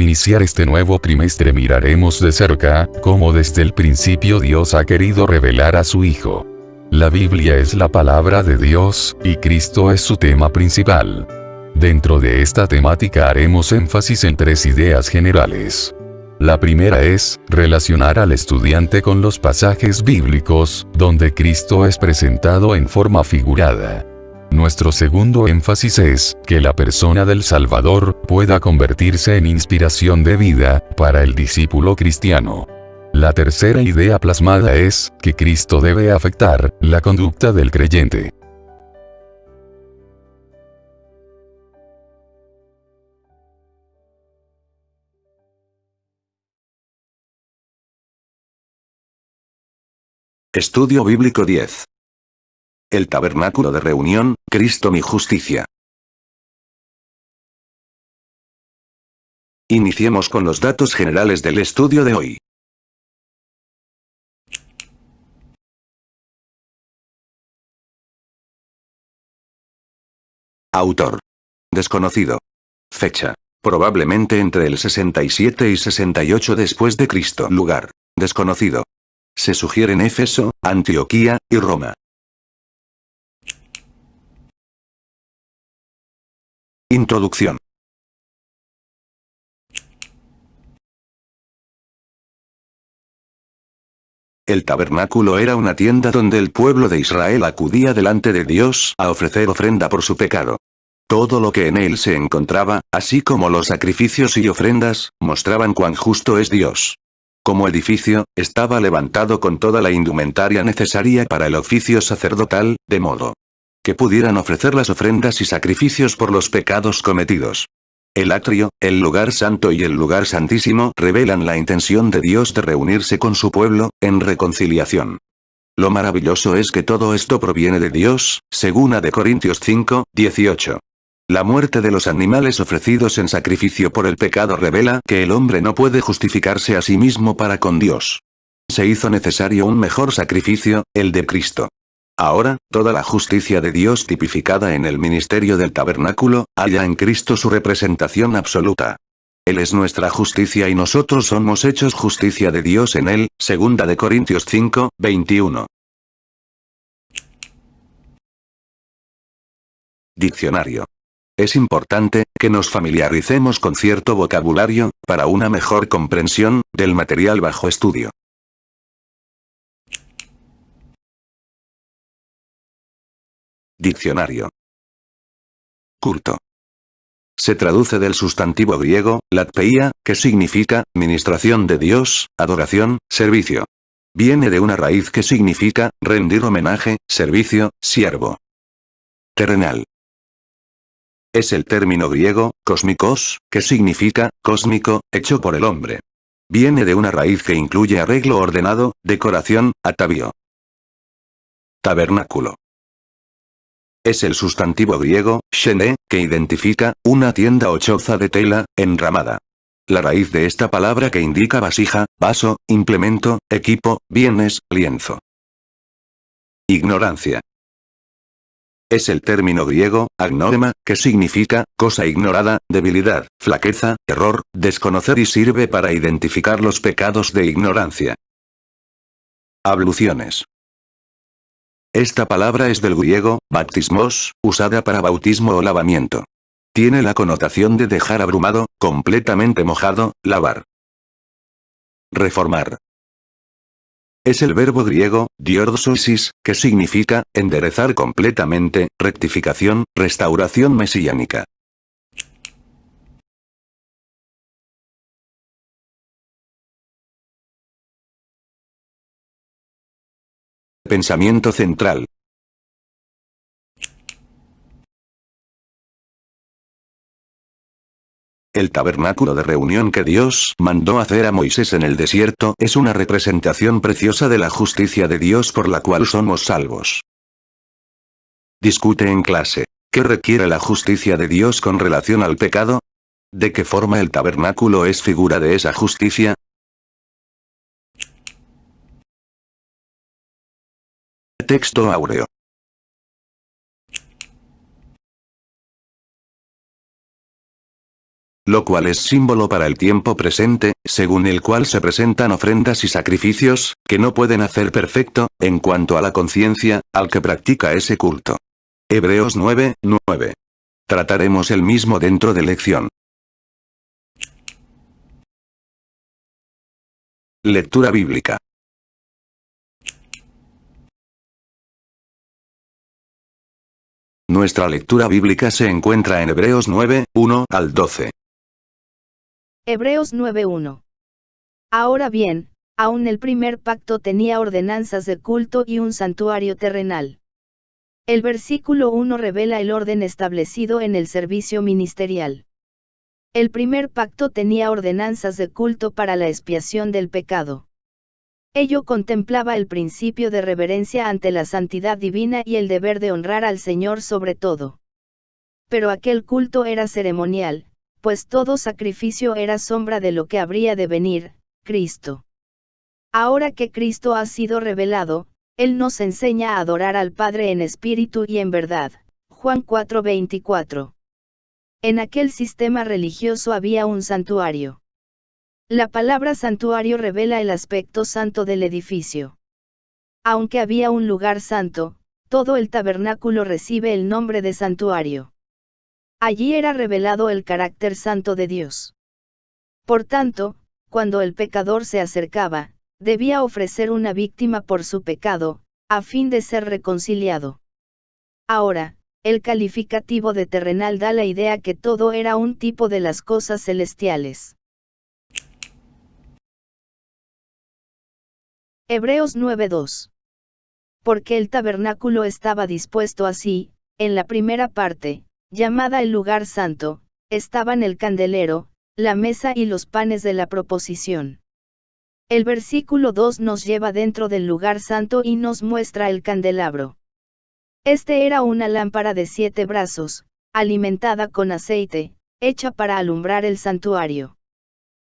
Al iniciar este nuevo trimestre miraremos de cerca cómo desde el principio Dios ha querido revelar a su Hijo. La Biblia es la palabra de Dios, y Cristo es su tema principal. Dentro de esta temática haremos énfasis en tres ideas generales. La primera es, relacionar al estudiante con los pasajes bíblicos, donde Cristo es presentado en forma figurada. Nuestro segundo énfasis es, que la persona del Salvador pueda convertirse en inspiración de vida, para el discípulo cristiano. La tercera idea plasmada es, que Cristo debe afectar la conducta del creyente. Estudio Bíblico 10. El tabernáculo de reunión, Cristo mi justicia. Iniciemos con los datos generales del estudio de hoy. Autor. Desconocido. Fecha. Probablemente entre el 67 y 68 después de Cristo. Lugar. Desconocido. Se sugieren Éfeso, Antioquía, y Roma. Introducción. El tabernáculo era una tienda donde el pueblo de Israel acudía delante de Dios a ofrecer ofrenda por su pecado. Todo lo que en él se encontraba, así como los sacrificios y ofrendas, mostraban cuán justo es Dios. Como edificio, estaba levantado con toda la indumentaria necesaria para el oficio sacerdotal, de modo que pudieran ofrecer las ofrendas y sacrificios por los pecados cometidos. El atrio, el lugar santo y el lugar santísimo revelan la intención de Dios de reunirse con su pueblo, en reconciliación. Lo maravilloso es que todo esto proviene de Dios, según a de Corintios 5, 18. La muerte de los animales ofrecidos en sacrificio por el pecado revela que el hombre no puede justificarse a sí mismo para con Dios. Se hizo necesario un mejor sacrificio, el de Cristo. Ahora, toda la justicia de Dios tipificada en el ministerio del tabernáculo, halla en Cristo su representación absoluta. Él es nuestra justicia y nosotros somos hechos justicia de Dios en él, segunda de Corintios 5, 21. Diccionario. Es importante que nos familiaricemos con cierto vocabulario, para una mejor comprensión del material bajo estudio. Diccionario. Culto. Se traduce del sustantivo griego, latpeia, que significa, ministración de Dios, adoración, servicio. Viene de una raíz que significa, rendir homenaje, servicio, siervo. Terrenal. Es el término griego, cósmicos, que significa, cósmico, hecho por el hombre. Viene de una raíz que incluye arreglo ordenado, decoración, atavío. Tabernáculo. Es el sustantivo griego, shene, que identifica, una tienda o choza de tela, enramada. La raíz de esta palabra que indica vasija, vaso, implemento, equipo, bienes, lienzo. Ignorancia. Es el término griego, agnórema, que significa, cosa ignorada, debilidad, flaqueza, error, desconocer y sirve para identificar los pecados de ignorancia. Abluciones. Esta palabra es del griego, baptismos, usada para bautismo o lavamiento. Tiene la connotación de dejar abrumado, completamente mojado, lavar. Reformar. Es el verbo griego, diordososis, que significa, enderezar completamente, rectificación, restauración mesiánica. Pensamiento central. El tabernáculo de reunión que Dios mandó hacer a Moisés en el desierto es una representación preciosa de la justicia de Dios por la cual somos salvos. Discute en clase. ¿Qué requiere la justicia de Dios con relación al pecado? ¿De qué forma el tabernáculo es figura de esa justicia? Texto áureo. lo cual es símbolo para el tiempo presente, según el cual se presentan ofrendas y sacrificios, que no pueden hacer perfecto, en cuanto a la conciencia, al que practica ese culto. Hebreos 9:9. Trataremos el mismo dentro de lección. Lectura bíblica. Nuestra lectura bíblica se encuentra en Hebreos 9:1-12. Hebreos 9:1. Ahora bien, aún el primer pacto tenía ordenanzas de culto y un santuario terrenal. El versículo 1 revela el orden establecido en el servicio ministerial. El primer pacto tenía ordenanzas de culto para la expiación del pecado. Ello contemplaba el principio de reverencia ante la santidad divina y el deber de honrar al Señor sobre todo. Pero aquel culto era ceremonial, pues todo sacrificio era sombra de lo que habría de venir, Cristo. Ahora que Cristo ha sido revelado, Él nos enseña a adorar al Padre en espíritu y en verdad. Juan 4:24. En aquel sistema religioso había un santuario. La palabra santuario revela el aspecto santo del edificio. Aunque había un lugar santo, todo el tabernáculo recibe el nombre de santuario. Allí era revelado el carácter santo de Dios. Por tanto, cuando el pecador se acercaba, debía ofrecer una víctima por su pecado, a fin de ser reconciliado. Ahora, el calificativo de terrenal da la idea que todo era un tipo de las cosas celestiales. Hebreos 9:2. Porque el tabernáculo estaba dispuesto así, en la primera parte, llamada el lugar santo, estaban el candelero, la mesa y los panes de la proposición. El versículo 2 nos lleva dentro del lugar santo y nos muestra el candelabro. Este era una lámpara de 7 brazos, alimentada con aceite, hecha para alumbrar el santuario.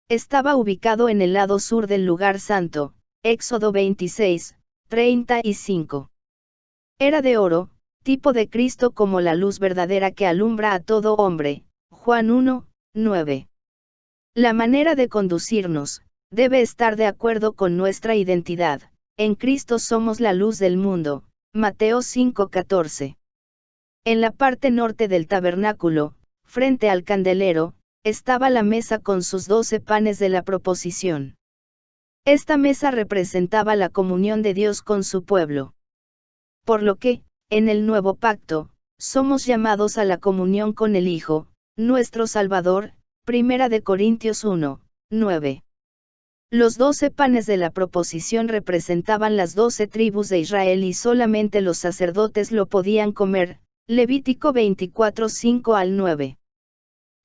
Estaba ubicado en el lado sur del lugar santo, Éxodo 26:35. Era de oro, tipo de Cristo como la luz verdadera que alumbra a todo hombre, Juan 1:9. La manera de conducirnos, debe estar de acuerdo con nuestra identidad. En Cristo somos la luz del mundo, Mateo 5:14. En la parte norte del tabernáculo, frente al candelero, estaba la mesa con sus 12 panes de la proposición. Esta mesa representaba la comunión de Dios con su pueblo. Por lo que, en el nuevo pacto, somos llamados a la comunión con el Hijo, nuestro Salvador, 1 Corintios 1:9. Los 12 panes de la proposición representaban las 12 tribus de Israel y solamente los sacerdotes lo podían comer, Levítico 24:5-9.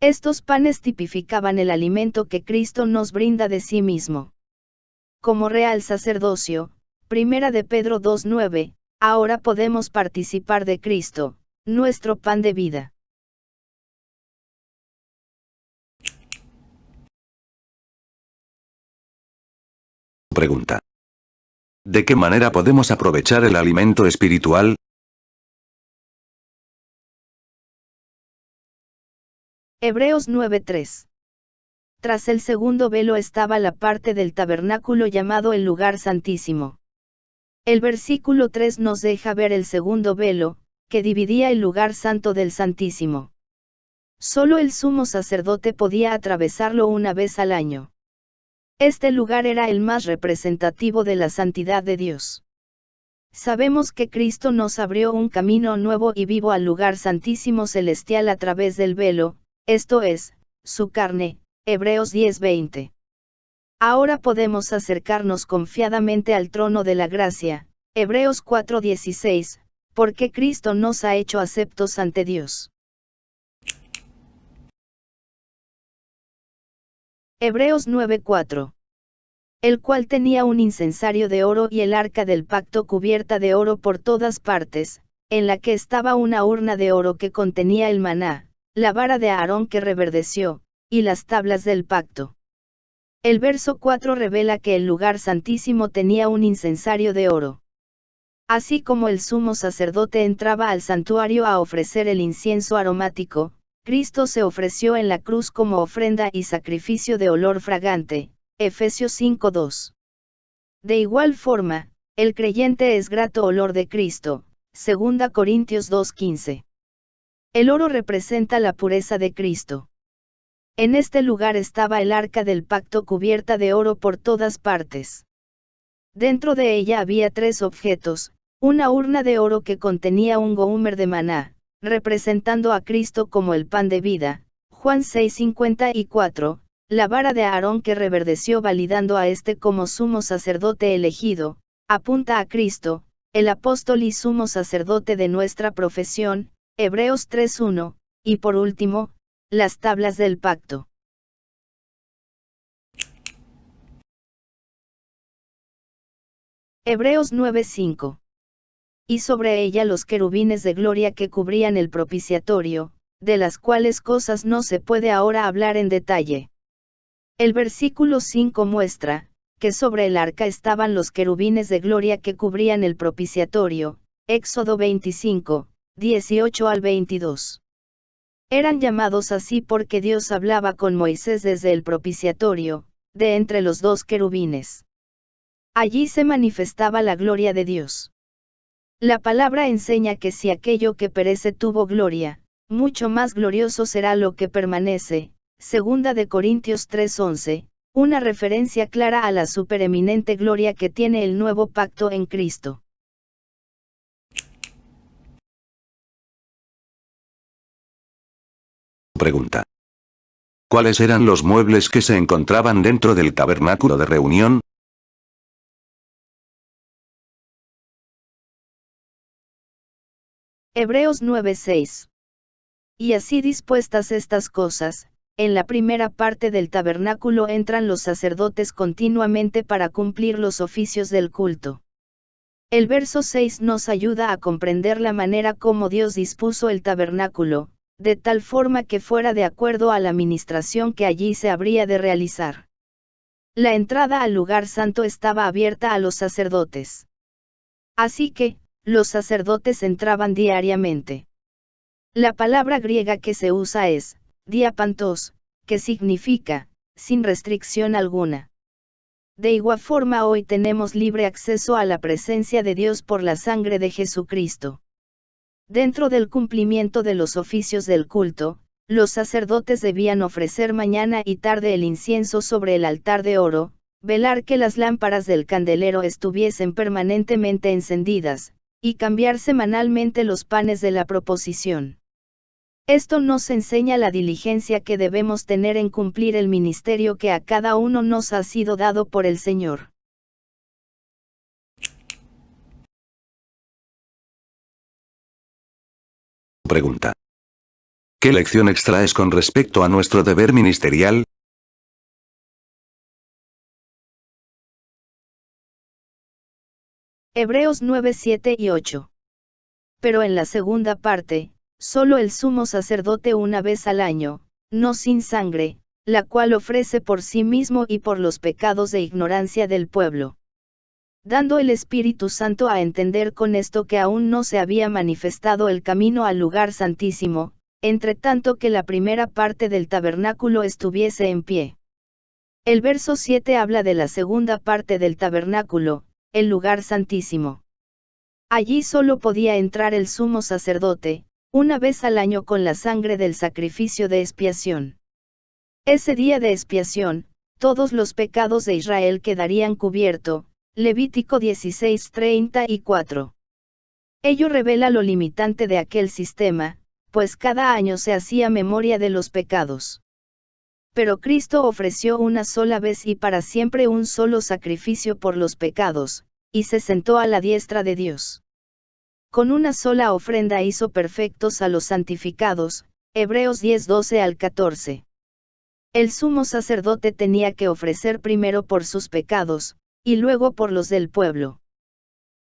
Estos panes tipificaban el alimento que Cristo nos brinda de sí mismo. Como real sacerdocio, 1 de Pedro 2:9, ahora podemos participar de Cristo, nuestro pan de vida. Pregunta. ¿De qué manera podemos aprovechar el alimento espiritual? Hebreos 9:3. Tras el segundo velo estaba la parte del tabernáculo llamado el lugar santísimo. El versículo 3 nos deja ver el segundo velo, que dividía el lugar santo del santísimo. Solo el sumo sacerdote podía atravesarlo una vez al año. Este lugar era el más representativo de la santidad de Dios. Sabemos que Cristo nos abrió un camino nuevo y vivo al lugar santísimo celestial a través del velo, esto es, su carne, Hebreos 10:20. Ahora podemos acercarnos confiadamente al trono de la gracia, Hebreos 4:16, porque Cristo nos ha hecho aceptos ante Dios. Hebreos 9:4. El cual tenía un incensario de oro y el arca del pacto cubierta de oro por todas partes, en la que estaba una urna de oro que contenía el maná, la vara de Aarón que reverdeció, y las tablas del pacto. El verso 4 revela que el lugar santísimo tenía un incensario de oro. Así como el sumo sacerdote entraba al santuario a ofrecer el incienso aromático, Cristo se ofreció en la cruz como ofrenda y sacrificio de olor fragante, Efesios 5:2. De igual forma, el creyente es grato olor de Cristo, 2 Corintios 2:15. El oro representa la pureza de Cristo. En este lugar estaba el arca del pacto cubierta de oro por todas partes. Dentro de ella había 3 objetos, una urna de oro que contenía un goúmer de maná, representando a Cristo como el pan de vida, Juan 6:54, la vara de Aarón que reverdeció validando a este como sumo sacerdote elegido, apunta a Cristo, el apóstol y sumo sacerdote de nuestra profesión, Hebreos 3:1, y por último, las tablas del pacto. Hebreos 9:5. Y sobre ella los querubines de gloria que cubrían el propiciatorio, de las cuales cosas no se puede ahora hablar en detalle. El versículo 5 muestra, que sobre el arca estaban los querubines de gloria que cubrían el propiciatorio, Éxodo 25, 18 al 22. Eran llamados así porque Dios hablaba con Moisés desde el propiciatorio, de entre los 2 querubines. Allí se manifestaba la gloria de Dios. La palabra enseña que si aquello que perece tuvo gloria, mucho más glorioso será lo que permanece, 2 Corintios 3:11, una referencia clara a la supereminente gloria que tiene el nuevo pacto en Cristo. Pregunta. ¿Cuáles eran los muebles que se encontraban dentro del tabernáculo de reunión? Hebreos 9:6. Y así dispuestas estas cosas, en la primera parte del tabernáculo entran los sacerdotes continuamente para cumplir los oficios del culto. El verso 6 nos ayuda a comprender la manera como Dios dispuso el tabernáculo, de tal forma que fuera de acuerdo a la ministración que allí se habría de realizar. La entrada al lugar santo estaba abierta a los sacerdotes. Así que, los sacerdotes entraban diariamente. La palabra griega que se usa es, diapantos, que significa, sin restricción alguna. De igual forma hoy tenemos libre acceso a la presencia de Dios por la sangre de Jesucristo. Dentro del cumplimiento de los oficios del culto, los sacerdotes debían ofrecer mañana y tarde el incienso sobre el altar de oro, velar que las lámparas del candelero estuviesen permanentemente encendidas, y cambiar semanalmente los panes de la proposición. Esto nos enseña la diligencia que debemos tener en cumplir el ministerio que a cada uno nos ha sido dado por el Señor. Pregunta. ¿Qué lección extraes con respecto a nuestro deber ministerial? Hebreos 9, 7 y 8. Pero en la segunda parte, solo el sumo sacerdote una vez al año, no sin sangre, la cual ofrece por sí mismo y por los pecados de ignorancia del pueblo. Dando el Espíritu Santo a entender con esto que aún no se había manifestado el camino al lugar santísimo, entre tanto que la primera parte del tabernáculo estuviese en pie. El verso 7 habla de la segunda parte del tabernáculo, el lugar santísimo. Allí solo podía entrar el sumo sacerdote, una vez al año con la sangre del sacrificio de expiación. Ese día de expiación, todos los pecados de Israel quedarían cubiertos, Levítico 16:34. Ello revela lo limitante de aquel sistema, pues cada año se hacía memoria de los pecados. Pero Cristo ofreció una sola vez y para siempre un solo sacrificio por los pecados, y se sentó a la diestra de Dios. Con una sola ofrenda hizo perfectos a los santificados, Hebreos 10:12 al 14. El sumo sacerdote tenía que ofrecer primero por sus pecados, y luego por los del pueblo.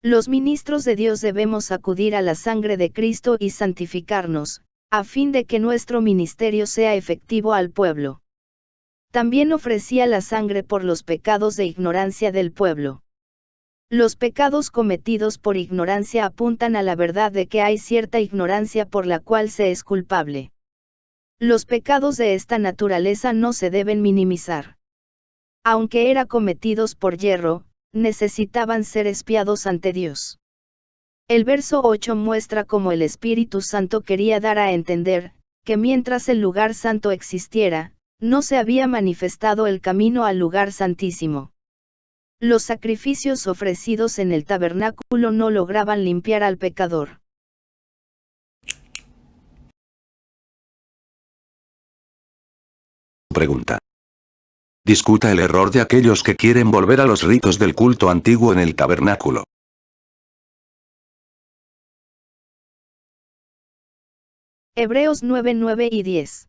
Los ministros de Dios debemos acudir a la sangre de Cristo y santificarnos, a fin de que nuestro ministerio sea efectivo al pueblo. También ofrecía la sangre por los pecados de ignorancia del pueblo. Los pecados cometidos por ignorancia apuntan a la verdad de que hay cierta ignorancia por la cual se es culpable. Los pecados de esta naturaleza no se deben minimizar. Aunque eran cometidos por hierro, necesitaban ser expiados ante Dios. El verso 8 muestra cómo el Espíritu Santo quería dar a entender, que mientras el lugar santo existiera, no se había manifestado el camino al lugar santísimo. Los sacrificios ofrecidos en el tabernáculo no lograban limpiar al pecador. Pregunta. Discuta el error de aquellos que quieren volver a los ritos del culto antiguo en el tabernáculo. Hebreos 9, 9 y 10.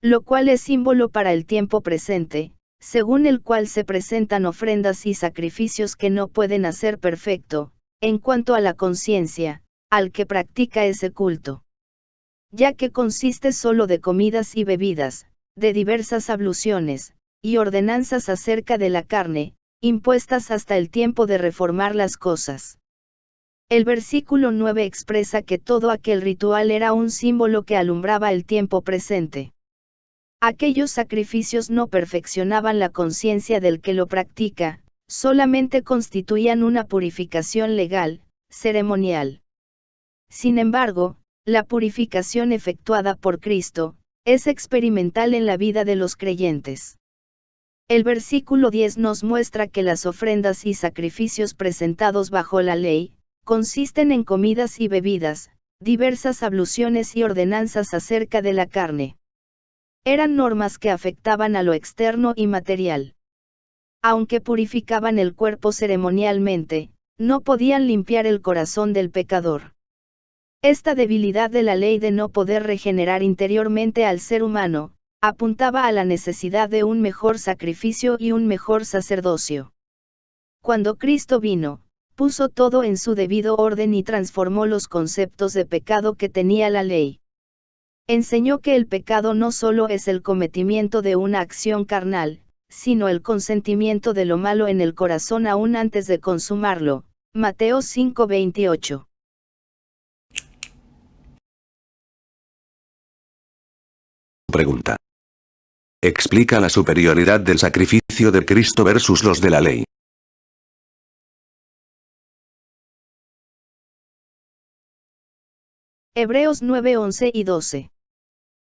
Lo cual es símbolo para el tiempo presente, según el cual se presentan ofrendas y sacrificios que no pueden hacer perfecto, en cuanto a la conciencia, al que practica ese culto. Ya que consiste solo de comidas y bebidas, de diversas abluciones, y ordenanzas acerca de la carne, impuestas hasta el tiempo de reformar las cosas. El versículo 9 expresa que todo aquel ritual era un símbolo que alumbraba el tiempo presente. Aquellos sacrificios no perfeccionaban la conciencia del que lo practica, solamente constituían una purificación legal, ceremonial. Sin embargo, la purificación efectuada por Cristo, es experimental en la vida de los creyentes. El versículo 10 nos muestra que las ofrendas y sacrificios presentados bajo la ley, consisten en comidas y bebidas, diversas abluciones y ordenanzas acerca de la carne. Eran normas que afectaban a lo externo y material. Aunque purificaban el cuerpo ceremonialmente, no podían limpiar el corazón del pecador. Esta debilidad de la ley de no poder regenerar interiormente al ser humano, apuntaba a la necesidad de un mejor sacrificio y un mejor sacerdocio. Cuando Cristo vino, puso todo en su debido orden y transformó los conceptos de pecado que tenía la ley. Enseñó que el pecado no solo es el cometimiento de una acción carnal, sino el consentimiento de lo malo en el corazón aún antes de consumarlo. Mateo 5:28. Pregunta. Explica la superioridad del sacrificio de Cristo versus los de la ley. Hebreos 9, 11 y 12.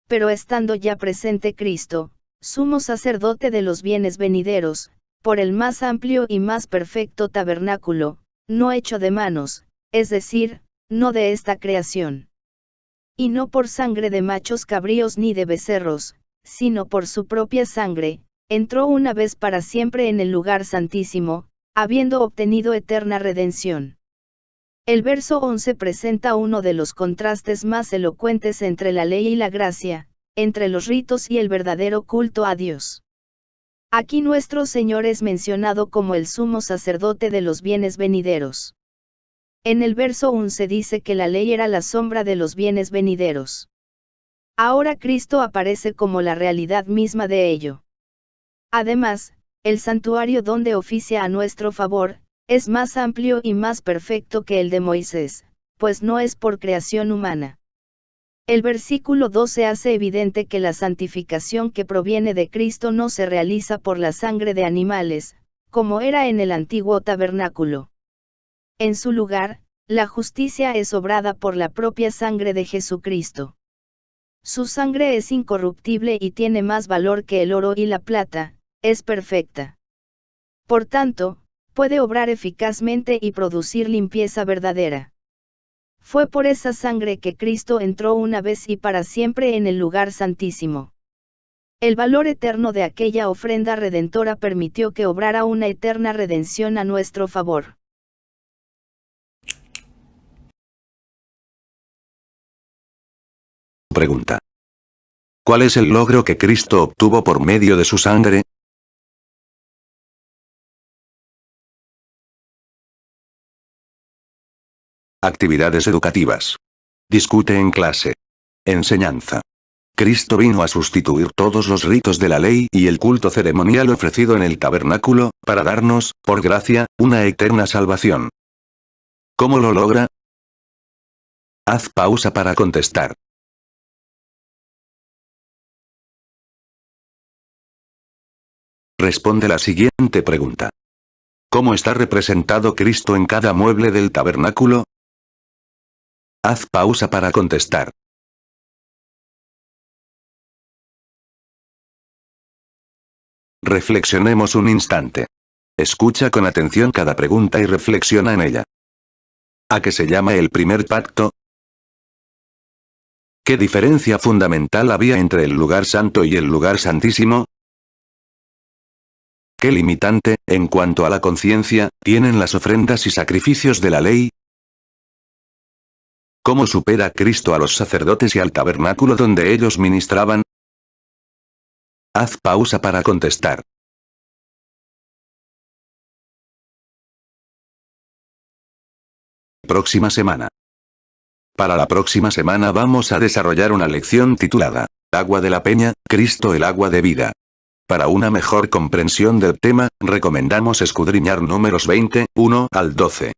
Pero estando ya presente Cristo, sumo sacerdote de los bienes venideros, por el más amplio y más perfecto tabernáculo, no hecho de manos, es decir, no de esta creación. Y no por sangre de machos cabríos ni de becerros, sino por su propia sangre, entró una vez para siempre en el lugar santísimo, habiendo obtenido eterna redención. El verso 11 presenta uno de los contrastes más elocuentes entre la ley y la gracia, entre los ritos y el verdadero culto a Dios. Aquí nuestro Señor es mencionado como el sumo sacerdote de los bienes venideros. En el verso 11 dice que la ley era la sombra de los bienes venideros. Ahora Cristo aparece como la realidad misma de ello. Además, el santuario donde oficia a nuestro favor, es más amplio y más perfecto que el de Moisés, pues no es por creación humana. El versículo 12 hace evidente que la santificación que proviene de Cristo no se realiza por la sangre de animales, como era en el antiguo tabernáculo. En su lugar, la justicia es obrada por la propia sangre de Jesucristo. Su sangre es incorruptible y tiene más valor que el oro y la plata, es perfecta. Por tanto, puede obrar eficazmente y producir limpieza verdadera. Fue por esa sangre que Cristo entró una vez y para siempre en el lugar santísimo. El valor eterno de aquella ofrenda redentora permitió que obrara una eterna redención a nuestro favor. Pregunta. ¿Cuál es el logro que Cristo obtuvo por medio de su sangre? Actividades educativas. Discute en clase. Enseñanza. Cristo vino a sustituir todos los ritos de la ley y el culto ceremonial ofrecido en el tabernáculo, para darnos, por gracia, una eterna salvación. ¿Cómo lo logra? Haz pausa para contestar. Responde la siguiente pregunta. ¿Cómo está representado Cristo en cada mueble del tabernáculo? Haz pausa para contestar. Reflexionemos un instante. Escucha con atención cada pregunta y reflexiona en ella. ¿A qué se llama el primer pacto? ¿Qué diferencia fundamental había entre el lugar santo y el lugar santísimo? ¿Qué limitante, en cuanto a la conciencia, tienen las ofrendas y sacrificios de la ley? ¿Cómo supera Cristo a los sacerdotes y al tabernáculo donde ellos ministraban? Haz pausa para contestar. Próxima semana. Para la próxima semana vamos a desarrollar una lección titulada Agua de la Peña, Cristo el agua de vida. Para una mejor comprensión del tema, recomendamos escudriñar números 20, 1 al 12.